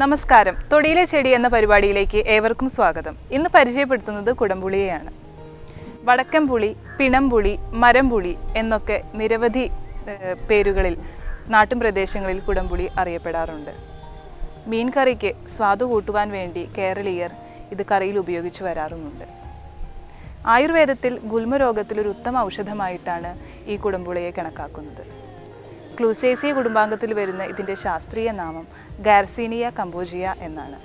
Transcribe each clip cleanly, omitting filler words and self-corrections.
നമസ്കാരം. തൊടിയിലെ ചെടി എന്ന പരിപാടിയിലേക്ക് ഏവർക്കും സ്വാഗതം. ഇന്ന് പരിചയപ്പെടുത്തുന്നത് കുടംപുളിയെയാണ്. വടക്കൻപുളി, പിണംപുളി, മരംപുളി എന്നൊക്കെ നിരവധി പേരുകളിൽ നാട്ടിൻ പ്രദേശങ്ങളിൽ കുടംപുളി അറിയപ്പെടാറുണ്ട്. മീൻ കറിക്ക് സ്വാദു കൂട്ടുവാൻ വേണ്ടി കേരളീയർ ഇത് കറിയിൽ ഉപയോഗിച്ചു വരാറുമുണ്ട്. ആയുർവേദത്തിൽ ഗുൽമരോഗത്തിലൊരു ഉത്തമ ഔഷധമായിട്ടാണ് ഈ കുടംപുളിയെ കണക്കാക്കുന്നത്. ക്ലൂസേസിയ കുടുംബാംഗത്തിൽ വരുന്ന ഇതിൻ്റെ ശാസ്ത്രീയ നാമം ഗാർസീനിയ കമ്പോജിയ എന്നാണ്.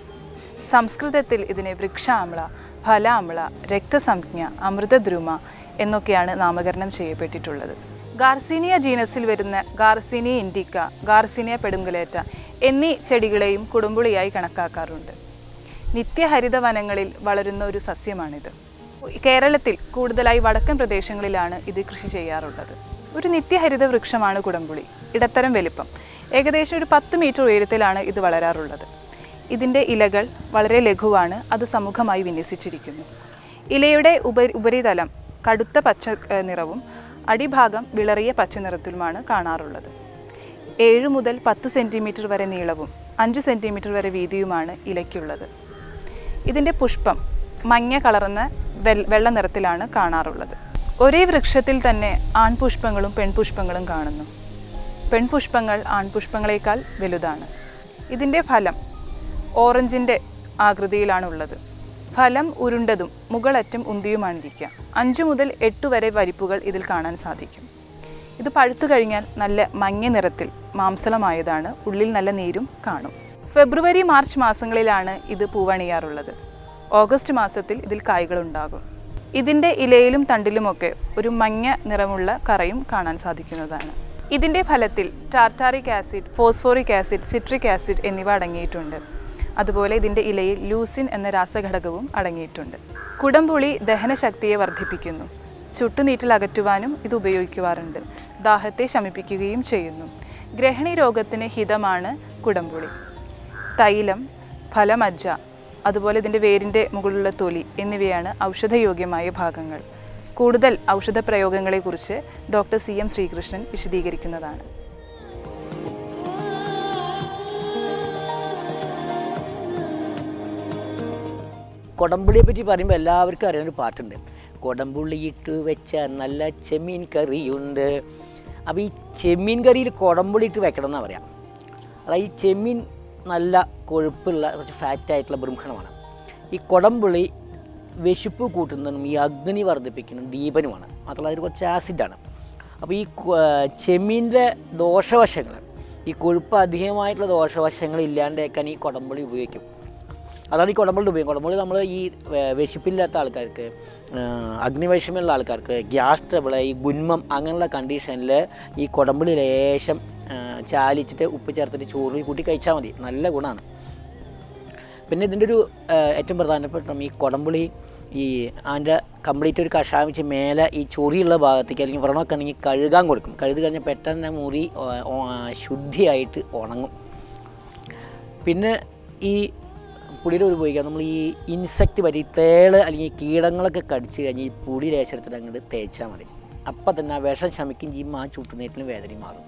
സംസ്കൃതത്തിൽ ഇതിനെ വൃക്ഷാമ്ല, ഫലാമ്ല, രക്തസംജ്ഞ, അമൃതദ്രുമ എന്നൊക്കെയാണ് നാമകരണം ചെയ്യപ്പെട്ടിട്ടുള്ളത്. ഗാർസീനിയ ജീനസിൽ വരുന്ന ഗാർസീനിയ ഇൻഡിക്ക, ഗാർസീനിയ പെടുങ്കുലേറ്റ എന്നീ ചെടികളെയും കുടംപുളിയായി കണക്കാക്കാറുണ്ട്. നിത്യഹരിത വനങ്ങളിൽ വളരുന്ന ഒരു സസ്യമാണിത്. കേരളത്തിൽ കൂടുതലായി വടക്കൻ പ്രദേശങ്ങളിലാണ് ഇത് കൃഷി ചെയ്യാറുള്ളത്. ഒരു നിത്യഹരിത വൃക്ഷമാണ് കുടംപുളി. ഇടത്തരം വലിപ്പം, ഏകദേശം ഒരു 10 മീറ്റർ ഉയരത്തിലാണ് ഇത് വളരാറുള്ളത്. ഇതിൻ്റെ ഇലകൾ വളരെ ലഘുവാണ്, അത് സമുഖമായി വിന്യസിച്ചിരിക്കുന്നു. ഇലയുടെ ഉപരിതലം കടുത്ത പച്ച നിറവും അടിഭാഗം വിളറിയ പച്ച നിറത്തിലുമാണ് കാണാറുള്ളത്. 7 മുതൽ 10 സെൻറ്റിമീറ്റർ വരെ നീളവും 5 സെൻറ്റിമീറ്റർ വരെ വീതിയുമാണ് ഇലയ്ക്കുള്ളത്. ഇതിൻ്റെ പുഷ്പം മഞ്ഞ കളർന്ന വെള്ള നിറത്തിലാണ് കാണാറുള്ളത്. ഒരേ വൃക്ഷത്തിൽ തന്നെ ആൺപുഷ്പങ്ങളും പെൺപുഷ്പങ്ങളും കാണുന്നു. പെൺപുഷ്പങ്ങൾ ആൺപുഷ്പങ്ങളെക്കാൾ വലുതാണ്. ഇതിൻ്റെ ഫലം ഓറഞ്ചിൻ്റെ ആകൃതിയിലാണുള്ളത്. ഫലം ഉരുണ്ടതും മുകളറ്റം ഉന്തിയുമാണിരിക്കുക. 5 മുതൽ 8 വരെ വരിപ്പുകൾ ഇതിൽ കാണാൻ സാധിക്കും. ഇത് പഴുത്തു കഴിഞ്ഞാൽ നല്ല മഞ്ഞ നിറത്തിൽ മാംസളമായതാണ്. ഉള്ളിൽ നല്ല നീരും കാണും. ഫെബ്രുവരി മാർച്ച് മാസങ്ങളിലാണ് ഇത് പൂവണിയാറുള്ളത്. ഓഗസ്റ്റ് മാസത്തിൽ ഇതിൽ കായ്കളുണ്ടാകും. ഇതിൻ്റെ ഇലയിലും തണ്ടിലുമൊക്കെ ഒരു മഞ്ഞ നിറമുള്ള കറയും കാണാൻ സാധിക്കുന്നതാണ്. ഇതിൻ്റെ ഫലത്തിൽ tartaric acid, phosphoric acid, citric acid എന്നിവ അടങ്ങിയിട്ടുണ്ട്. അതുപോലെ ഇതിൻ്റെ ഇലയിൽ ലൂസിൻ എന്ന രാസഘടകവും അടങ്ങിയിട്ടുണ്ട്. കുടംപുളി ദഹനശക്തിയെ വർദ്ധിപ്പിക്കുന്നു. ചുട്ടുനീറ്റൽ അകറ്റുവാനും ഇത് ഉപയോഗിക്കാറുണ്ട്. ദാഹത്തെ ശമിപ്പിക്കുകയും ചെയ്യുന്നു. ഗ്രഹണി രോഗത്തിന് ഹിതമാണ് കുടംപുളി. തൈലം, ഫലമജ്ജ, അതുപോലെ ഇതിൻ്റെ വേരിൻ്റെ മുകളിലുള്ള തൊലി എന്നിവയാണ് ഔഷധയോഗ്യമായ ഭാഗങ്ങൾ. കൂടുതൽ ഔഷധ പ്രയോഗങ്ങളെക്കുറിച്ച് ഡോക്ടർ CM ശ്രീകൃഷ്ണൻ വിശദീകരിക്കുന്നതാണ്. കുടംപുളിയെ പറ്റി പറയുമ്പോൾ എല്ലാവർക്കും അറിയാനൊരു പാട്ടുണ്ട്. കുടംപുളിയിട്ട് വെച്ച നല്ല ചെമ്മീൻ കറിയുണ്ട്. അപ്പോൾ ഈ ചെമ്മീൻ കറിയിൽ കുടംപുളി ഇട്ട് വെക്കണം എന്നാണ് പറയാം. അതായത് ഈ ചെമ്മീൻ നല്ല കൊഴുപ്പുള്ള കുറച്ച് ഫാറ്റായിട്ടുള്ള ബൃംഹണമാണ്. ഈ കുടംപുളി വിശപ്പ് കൂട്ടുന്നതും ഈ അഗ്നി വർദ്ധിപ്പിക്കുന്നതും ദീപനുമാണ്. മാത്രമല്ല അതിൽ കുറച്ച് ആസിഡാണ്. അപ്പോൾ ഈ ചെമ്മീൻ്റെ ദോഷവശങ്ങൾ, ഈ കൊഴുപ്പ് അധികമായിട്ടുള്ള ദോഷവശങ്ങൾ ഇല്ലാണ്ടേക്കാൻ ഈ കുടംപുളി ഉപയോഗിക്കും. അതാണ് ഈ കുടംപുളിയുടെ ഉപയോഗം. കുടംപുളി നമ്മൾ ഈ വിശപ്പില്ലാത്ത ആൾക്കാർക്ക്, അഗ്നിവൈഷമ്യമുള്ള ആൾക്കാർക്ക്, ഗ്യാസ് ട്രബിൾ, ഈ ഗുന്മം അങ്ങനെയുള്ള കണ്ടീഷനിൽ ഈ കുടംപുളി ലേശം ചാലിച്ചിട്ട് ഉപ്പ് ചേർത്തിട്ട് ചോറിൽ കൂട്ടി കഴിച്ചാൽ മതി. നല്ല ഗുണമാണ്. പിന്നെ ഇതിൻ്റെ ഒരു ഏറ്റവും പ്രധാനപ്പെട്ട ഈ കുടംപുളി ഈ അതിൻ്റെ കംപ്ലീറ്റ് ഒരു കഷായം വെച്ച് മേലെ ഈ ചൊറിയുള്ള ഭാഗത്തേക്ക് അല്ലെങ്കിൽ വ്രണമൊക്കെ ആണെങ്കിൽ കഴുകാൻ കൊടുക്കും. കഴുകി കഴിഞ്ഞാൽ പെട്ടെന്ന് മുറി ശുദ്ധിയായിട്ട് ഉണങ്ങും. പിന്നെ ഈ പുളിയുടെ ഉപയോഗിക്കാം. നമ്മൾ ഈ ഇൻസെക്റ്റ് പറ്റി തേള് അല്ലെങ്കിൽ കീടങ്ങളൊക്കെ കടിച്ച് കഴിഞ്ഞ് ഈ പുളി ലേശെടുത്തിട്ട് അങ്ങോട്ട് തേച്ചാൽ മതി. അപ്പം തന്നെ ആ വിഷം ശമിക്കുകയും ചെയ്യും, ആ ചുട്ടുനീറ്റിലും വേദനയും മാറും.